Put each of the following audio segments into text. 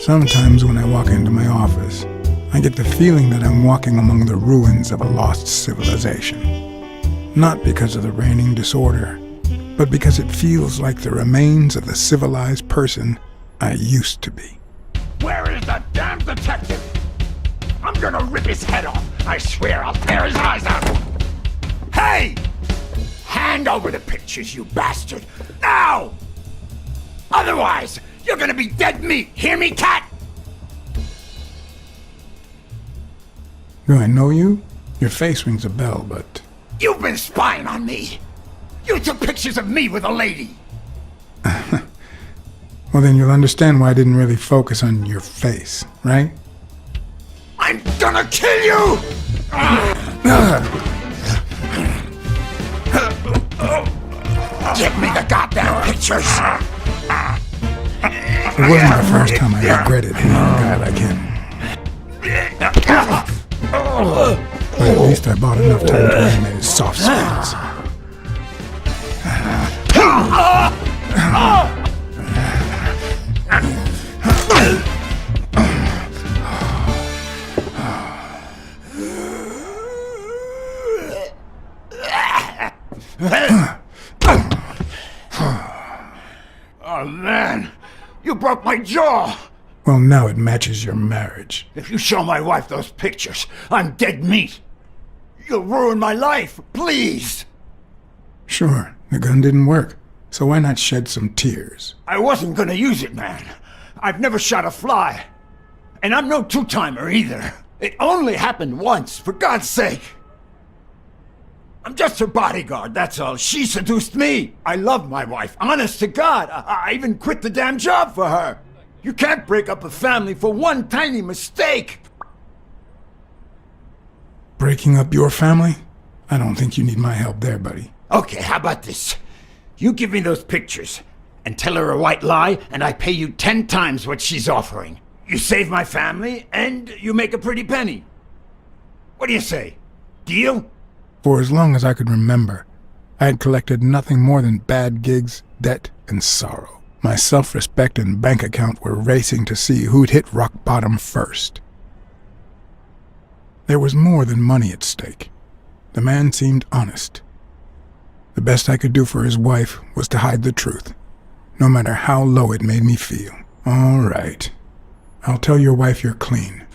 Sometimes when I walk into my office, I get the feeling that I'm walking among the ruins of a lost civilization. Not because of the reigning disorder, but because it feels like the remains of the civilized person I used to be. Where is the damn detective? I'm gonna rip his head off. I swear I'll tear his eyes out. Hey! Hand over the pictures, you bastard! Now! Otherwise, you're gonna be dead meat. Hear me, cat? Do I know you? Your face rings a bell, but... You've been spying on me. You took pictures of me with a lady. Well, then you'll understand why I didn't really focus on your face, right? I'm gonna kill you! Give me the goddamn pictures! It wasn't the first time I regretted hitting a guy like him. But at least I bought enough time to animate his soft spots. Oh man, you broke my jaw! Well, now it matches your marriage. If you show my wife those pictures, I'm dead meat. You'll ruin my life, please! Sure, the gun didn't work, so why not shed some tears? I wasn't gonna use it, man. I've never shot a fly. And I'm no two-timer either. It only happened once, for God's sake. I'm just her bodyguard, that's all. She seduced me. I love my wife, honest to God. I even quit the damn job for her. You can't break up a family for one tiny mistake. Breaking up your family? I don't think you need my help there, buddy. Okay, how about this? You give me those pictures, and tell her a white lie, and I pay you 10 times what she's offering. You save my family, and you make a pretty penny. What do you say? Deal? For as long as I could remember, I had collected nothing more than bad gigs, debt, and sorrow. My self-respect and bank account were racing to see who'd hit rock bottom first. There was more than money at stake. The man seemed honest. The best I could do for his wife was to hide the truth, no matter how low it made me feel. All right. I'll tell your wife you're clean.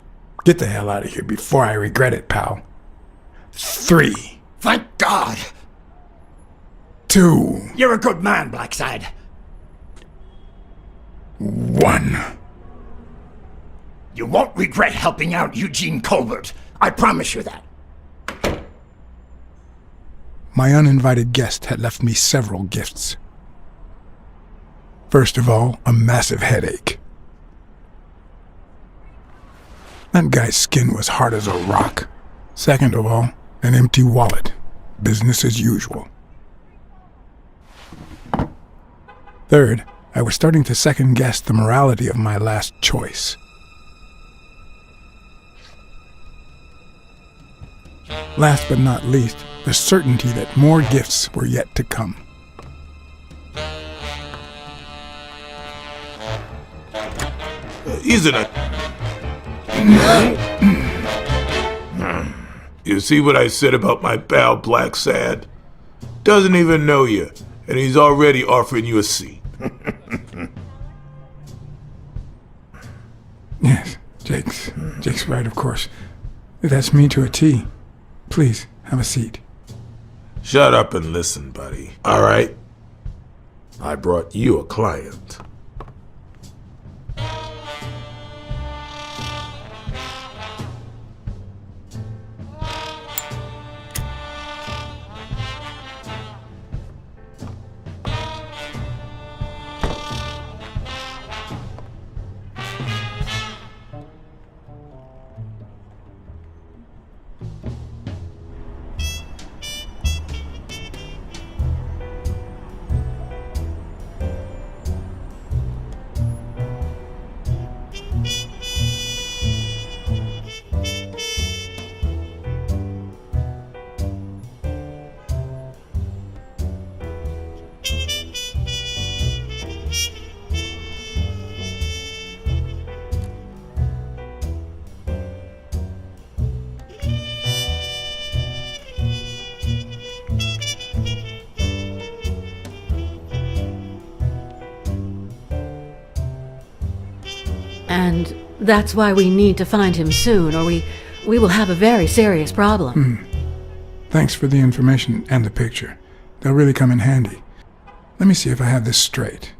Get the hell out of here before I regret it, pal. 3. Thank God! 2. You're a good man, Blacksad. 1. You won't regret helping out Eugene Colbert. I promise you that. My uninvited guest had left me several gifts. First of all, a massive headache. That guy's skin was hard as a rock. Second of all, an empty wallet. Business as usual. Third, I was starting to second-guess the morality of my last choice. Last but not least, the certainty that more gifts were yet to come. Isn't it? You see what I said about my pal Blacksad? Doesn't even know you, and he's already offering you a seat. Yes, Jake's right, of course. That's me to a T. Please, have a seat. Shut up and listen, buddy. All right? I brought you a client. And that's why we need to find him soon, or we will have a very serious problem. Thanks for the information and the picture. They'll really come in handy. Let me see if I have this straight.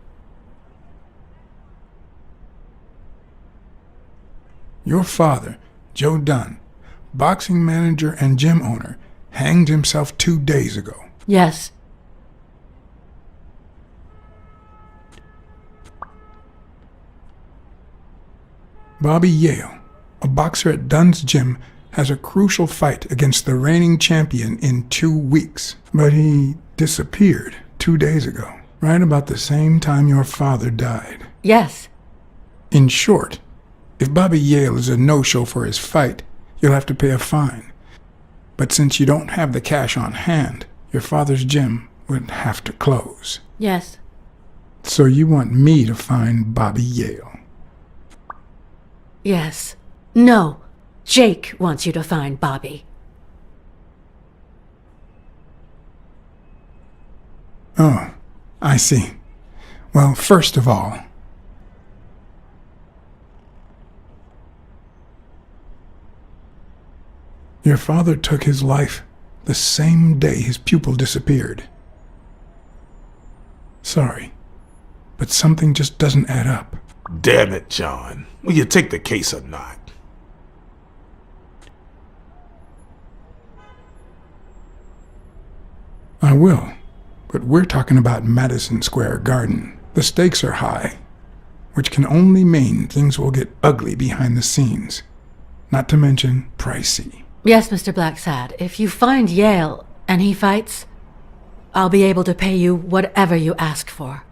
Your father, Joe Dunn, boxing manager and gym owner, hanged himself 2 days ago. Yes. Bobby Yale, a boxer at Dunn's gym, has a crucial fight against the reigning champion in 2 weeks. But he disappeared 2 days ago, right about the same time your father died. Yes. In short, if Bobby Yale is a no-show for his fight, you'll have to pay a fine. But since you don't have the cash on hand, your father's gym would have to close. Yes. So you want me to find Bobby Yale? Yes. No. Jake wants you to find Bobby. Oh, I see. Well, first of all, your father took his life the same day his pupil disappeared. Sorry, but something just doesn't add up. Damn it, John. Will you take the case or not? I will, but we're talking about Madison Square Garden. The stakes are high, which can only mean things will get ugly behind the scenes, not to mention pricey. Yes, Mr. Blacksad. If you find Yale and he fights, I'll be able to pay you whatever you ask for.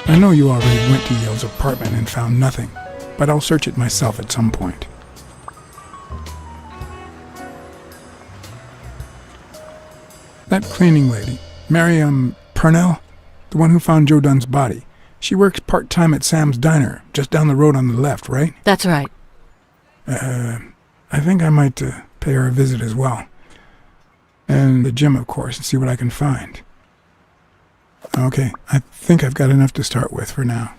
I know you already went to Yale's apartment and found nothing, but I'll search it myself at some point. That cleaning lady, Miriam Purnell, the one who found Joe Dunn's body, she works part-time at Sam's Diner, just down the road on the left, right? That's right. I think I might pay her a visit as well. And the gym, of course, and see what I can find. Okay, I think I've got enough to start with for now.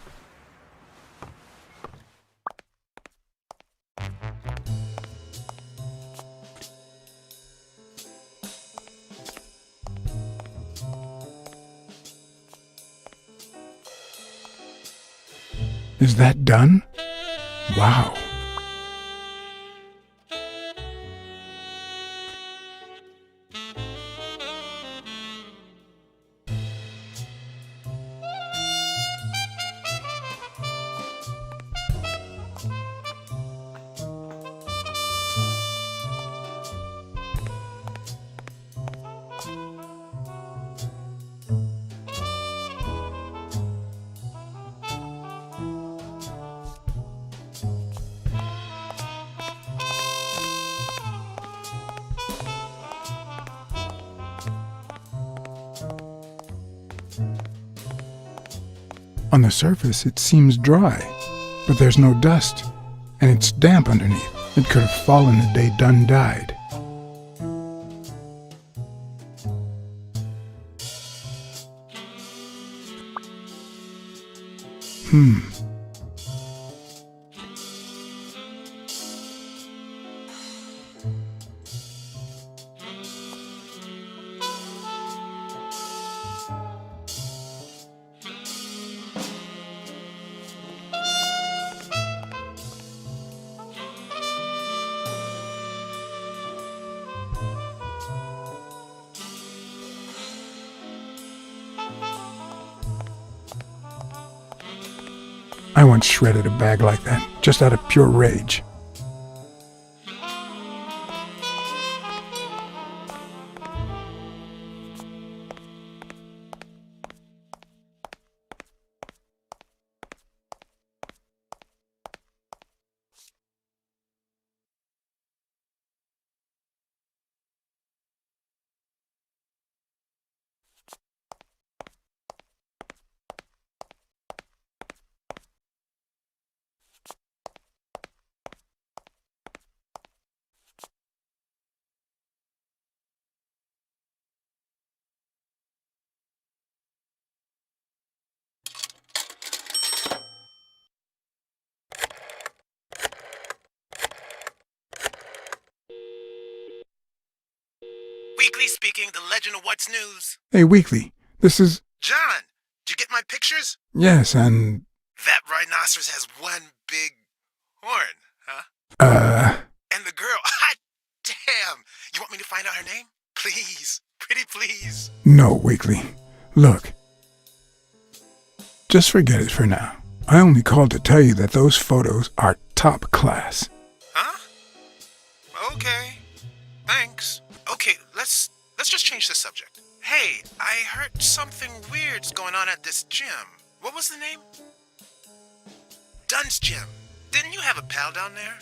Is that done? Wow. On the surface, it seems dry, but there's no dust, and it's damp underneath. It could have fallen the day Dunn died. I once shredded a bag like that, just out of pure rage. Weekly speaking, the legend of what's news. Hey, Weekly, this is... John, did you get my pictures? Yes, and... That rhinoceros has one big horn, huh? And the girl, hot damn. You want me to find out her name? Please, pretty please. No, Weekly. Look. Just forget it for now. I only called to tell you that those photos are top class. Huh? Okay, thanks. Okay, let's just change the subject. Hey, I heard something weird's going on at this gym. What was the name? Dunn's gym. Didn't you have a pal down there?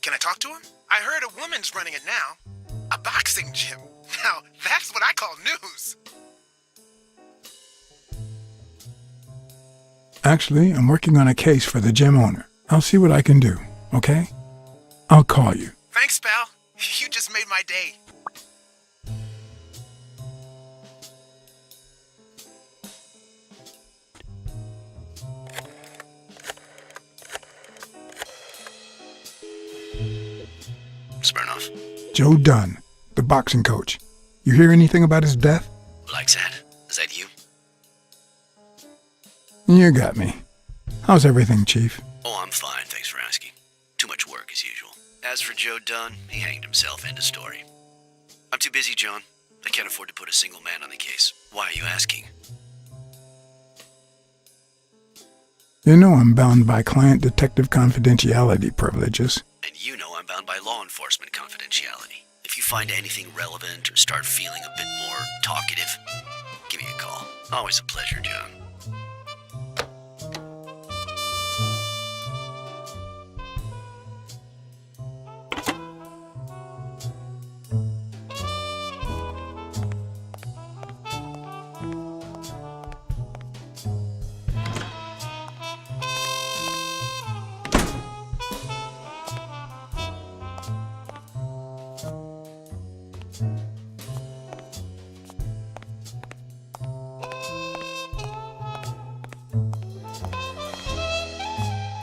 Can I talk to him? I heard a woman's running it now. A boxing gym. Now, that's what I call news. Actually, I'm working on a case for the gym owner. I'll see what I can do, okay? I'll call you. Thanks, pal. You just made my day. Smirnoff. Joe Dunn, the boxing coach. You hear anything about his death? Blacksad, is that you? You got me. How's everything, Chief? Oh, I'm fine, thanks for asking. Too much work as usual. As for Joe Dunn, he hanged himself, end of story. I'm too busy, John. I can't afford to put a single man on the case. Why are you asking? You know I'm bound by client detective confidentiality privileges. And you know I'm bound by law enforcement confidentiality. If you find anything relevant or start feeling a bit more talkative, give me a call. Always a pleasure, John.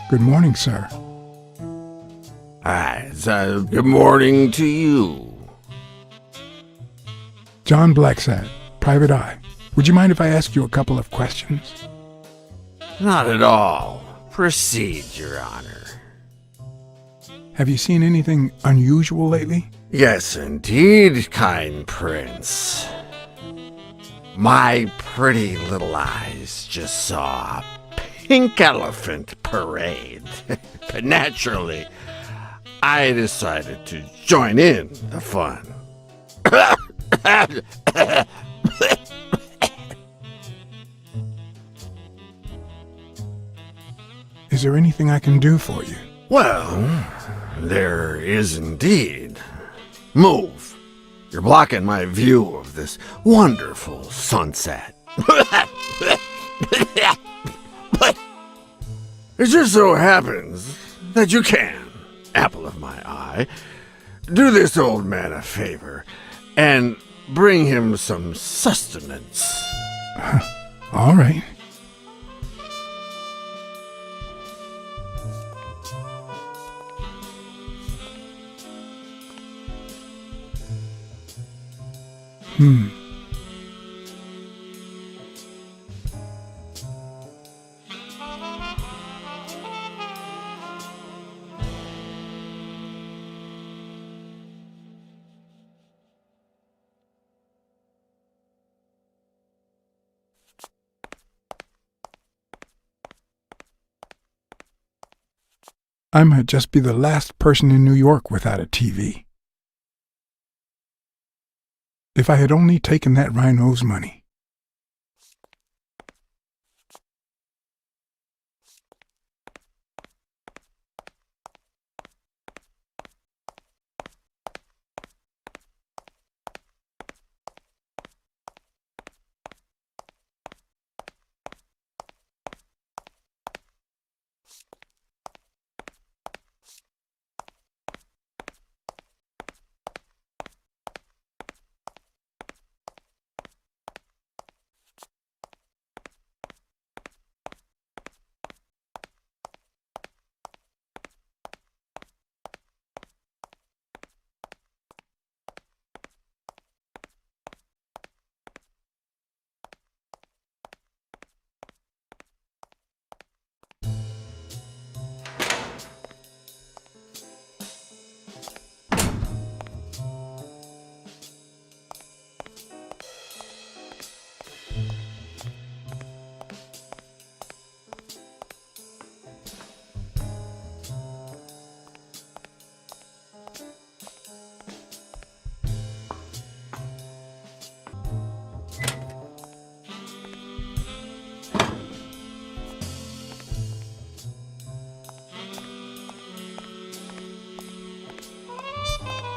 Good morning, sir. Hi, good morning to you. John Blacksad, Private Eye. Would you mind if I ask you a couple of questions? Not at all. Proceed, Your Honor. Have you seen anything unusual lately? Yes, indeed, kind prince. My pretty little eyes just saw a pink elephant parade. But naturally, I decided to join in the fun. Is there anything I can do for you? Well, there is indeed. Move. You're blocking my view of this wonderful sunset. It just so happens that you can, apple of my eye, do this old man a favor and bring him some sustenance. All right. I might just be the last person in New York without a TV. If I had only taken that rhino's money.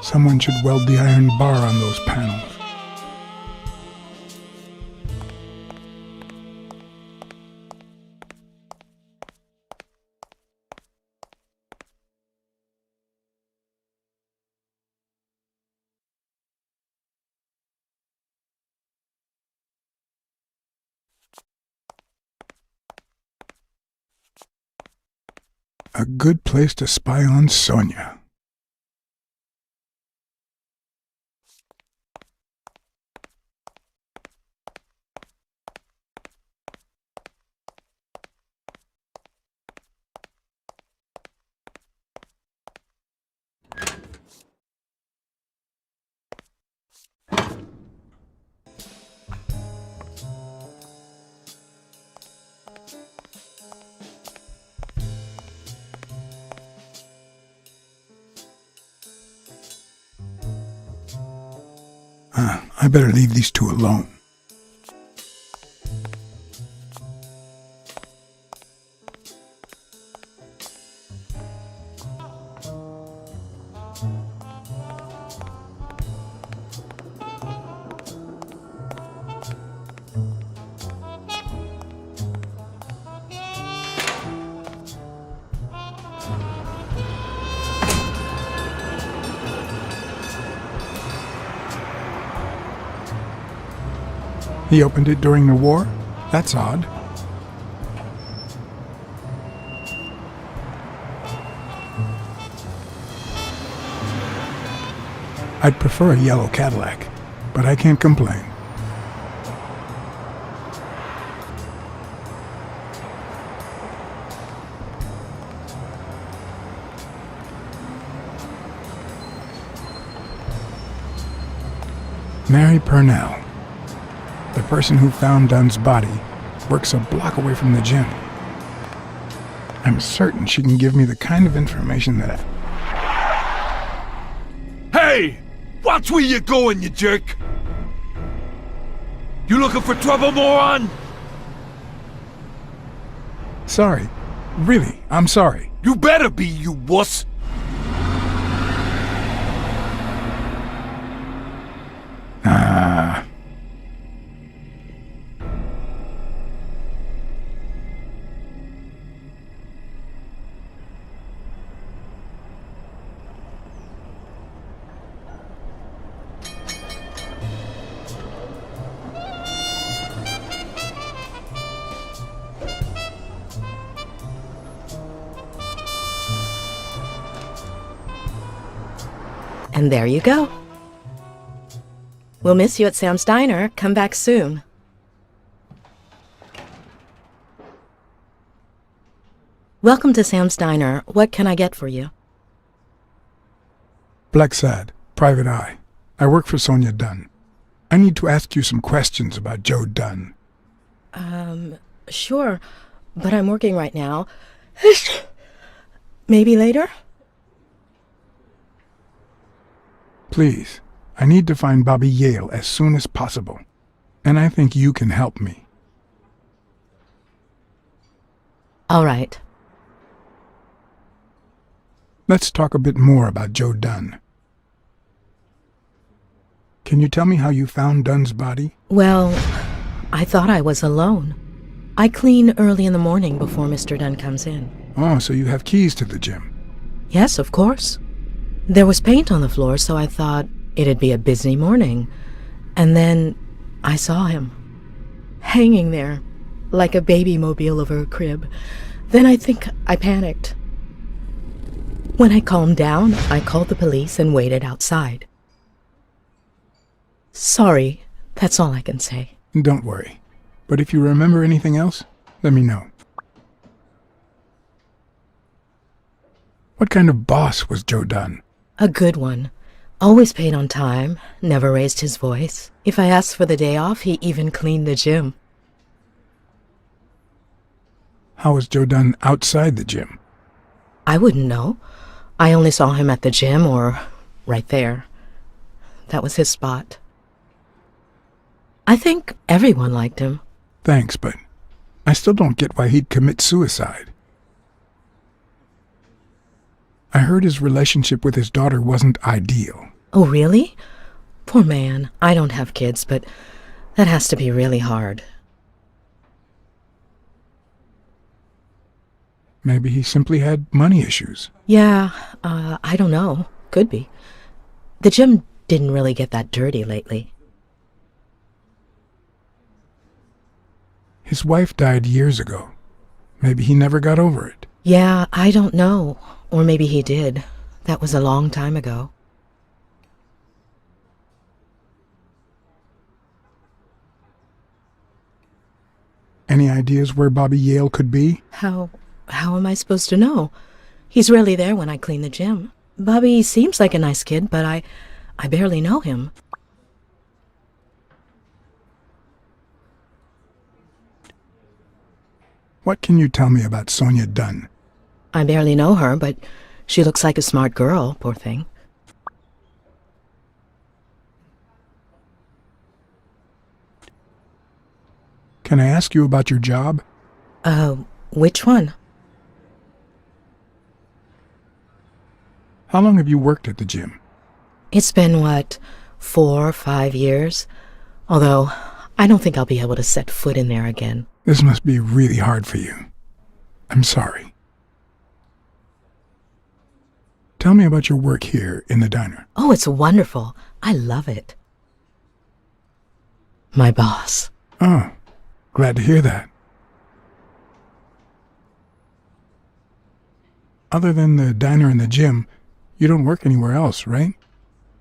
Someone should weld the iron bar on those panels. A good place to spy on Sonia. I better leave these two alone. He opened it during the war? That's odd. I'd prefer a yellow Cadillac, but I can't complain. Mary Purnell. The person who found Dunn's body works a block away from the gym. I'm certain she can give me the kind of information that Hey! Watch where you're going, you jerk! You looking for trouble, moron? Sorry. Really, I'm sorry. You better be, you wuss! And there you go. We'll miss you at Sam's Diner. Come back soon. Welcome to Sam's Diner. What can I get for you? Blacksad, private eye. I work for Sonia Dunn. I need to ask you some questions about Joe Dunn. Sure, but I'm working right now. Maybe later? Please, I need to find Bobby Yale as soon as possible. And I think you can help me. All right. Let's talk a bit more about Joe Dunn. Can you tell me how you found Dunn's body? Well, I thought I was alone. I clean early in the morning before Mr. Dunn comes in. Oh, so you have keys to the gym. Yes, of course. There was paint on the floor, so I thought it'd be a busy morning. And then I saw him, hanging there, like a baby mobile over a crib. Then I think I panicked. When I calmed down, I called the police and waited outside. Sorry, that's all I can say. Don't worry. But if you remember anything else, let me know. What kind of boss was Joe Dunn? A good one. Always paid on time, never raised his voice. If I asked for the day off, he even cleaned the gym. How was Joe Dunn outside the gym? I wouldn't know. I only saw him at the gym or right there. That was his spot. I think everyone liked him. Thanks, but I still don't get why he'd commit suicide. I heard his relationship with his daughter wasn't ideal. Oh, really? Poor man. I don't have kids, but that has to be really hard. Maybe he simply had money issues. Yeah, I don't know. Could be. The gym didn't really get that dirty lately. His wife died years ago. Maybe he never got over it. Yeah, I don't know. Or maybe he did. That was a long time ago. Any ideas where Bobby Yale could be? How am I supposed to know? He's rarely there when I clean the gym. Bobby seems like a nice kid, but I barely know him. What can you tell me about Sonia Dunn? I barely know her, but she looks like a smart girl, poor thing. Can I ask you about your job? Which one? How long have you worked at the gym? It's been, 4 or 5 years? Although, I don't think I'll be able to set foot in there again. This must be really hard for you. I'm sorry. Tell me about your work here in the diner. Oh, it's wonderful. I love it. My boss. Oh, glad to hear that. Other than the diner and the gym, you don't work anywhere else, right?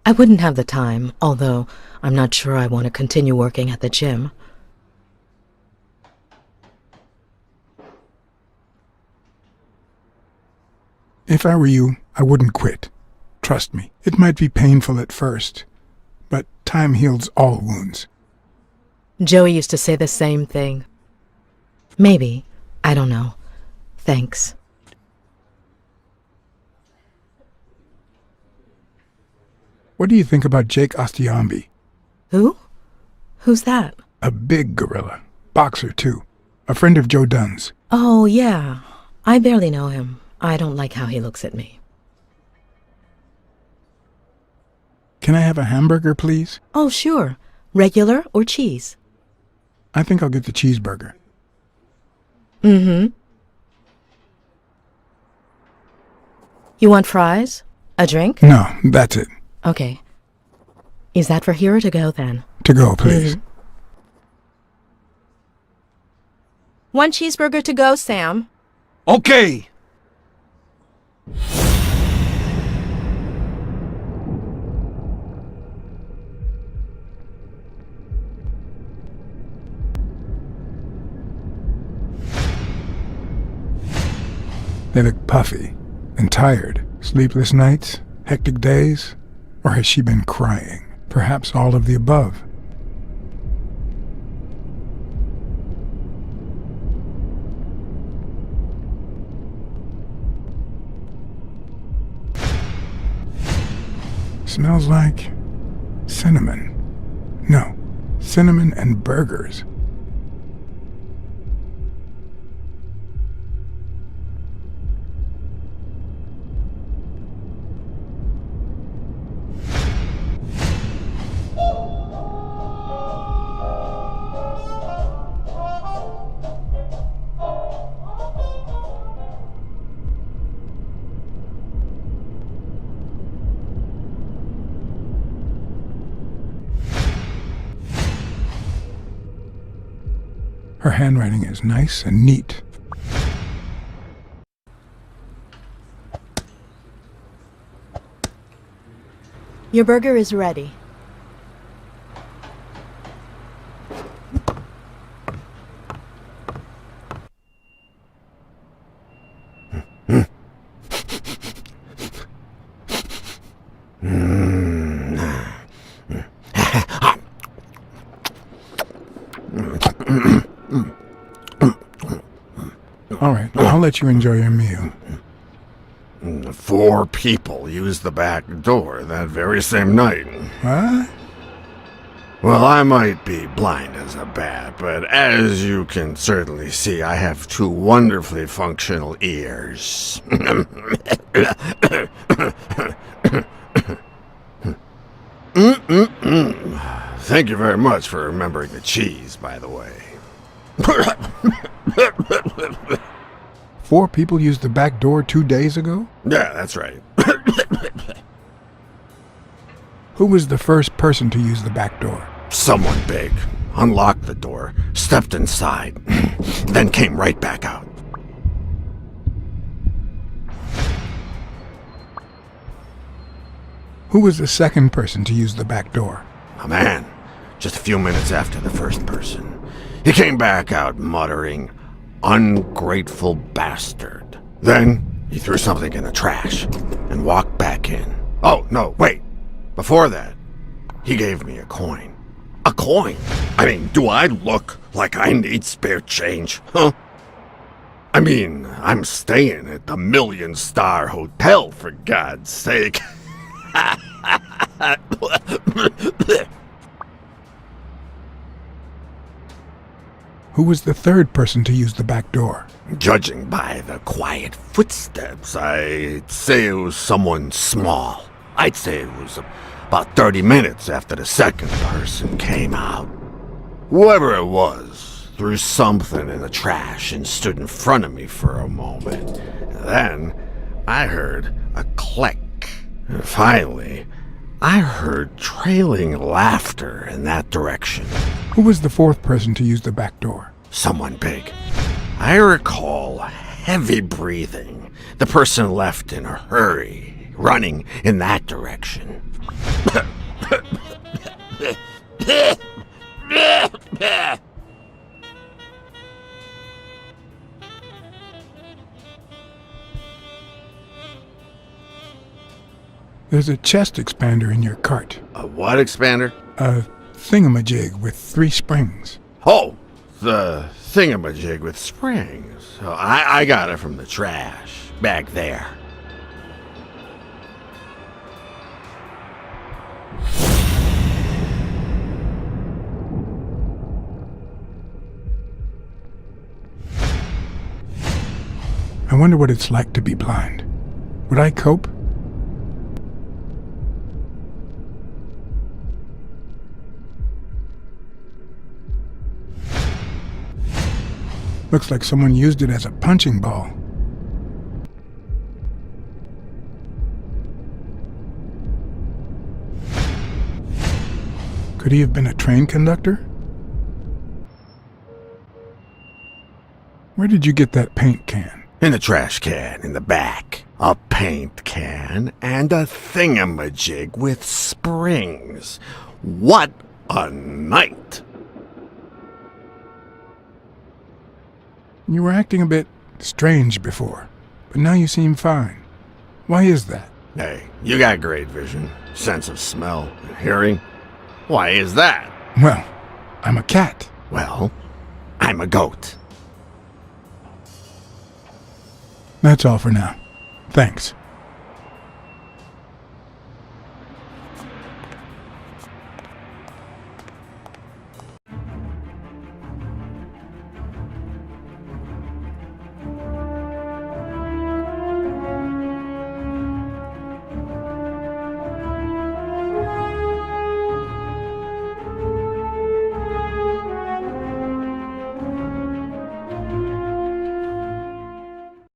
I wouldn't have the time, although I'm not sure I want to continue working at the gym. If I were you, I wouldn't quit. Trust me, it might be painful at first, but time heals all wounds. Joey used to say the same thing. Maybe. I don't know. Thanks. What do you think about Jake Ostiambi? Who? Who's that? A big gorilla. Boxer, too. A friend of Joe Dunn's. Oh, yeah. I barely know him. I don't like how he looks at me. Can I have a hamburger, please? Oh, sure. Regular or cheese? I think I'll get the cheeseburger. Mm-hmm. You want fries? A drink? No, that's it. Okay. Is that for here or to go, then? To go, please. Mm-hmm. 1 cheeseburger to go, Sam. Okay. They look puffy and tired. Sleepless nights? Hectic days? Or has she been crying? Perhaps all of the above. Smells like cinnamon. No, cinnamon and burgers. Her handwriting is nice and neat. Your burger is ready. All right, I'll let you enjoy your meal. 4 people used the back door that very same night. What? Well, I might be blind as a bat, but as you can certainly see, I have 2 wonderfully functional ears. Thank you very much for remembering the cheese, by the way. 4 people used the back door 2 days ago? Yeah, that's right. Who was the first person to use the back door? Someone big unlocked the door, stepped inside, then came right back out. Who was the second person to use the back door? A man, just a few minutes after the first person. He came back out muttering, "Ungrateful bastard." Then he threw something in the trash and walked back in. Oh, no, wait. Before that, he gave me a coin. A coin? I mean, do I look like I need spare change, huh? I mean, I'm staying at the million-star hotel, for God's sake. Who was the third person to use the back door? Judging by the quiet footsteps, I'd say it was someone small. I'd say it was about 30 minutes after the second person came out. Whoever it was threw something in the trash and stood in front of me for a moment. Then I heard a click. And finally, I heard trailing laughter in that direction. Who was the fourth person to use the back door? Someone big. I recall heavy breathing. The person left in a hurry, running in that direction. There's a chest expander in your cart. A what expander? A thingamajig with 3 springs. Oh, the thingamajig with springs. Oh, I got it from the trash, back there. I wonder what it's like to be blind. Would I cope? Looks like someone used it as a punching ball. Could he have been a train conductor? Where did you get that paint can? In the trash can in the back. A paint can and a thingamajig with springs. What a night! You were acting a bit strange before, but now you seem fine. Why is that? Hey, you got great vision, sense of smell, and hearing. Why is that? Well, I'm a cat. Well, I'm a goat. That's all for now. Thanks.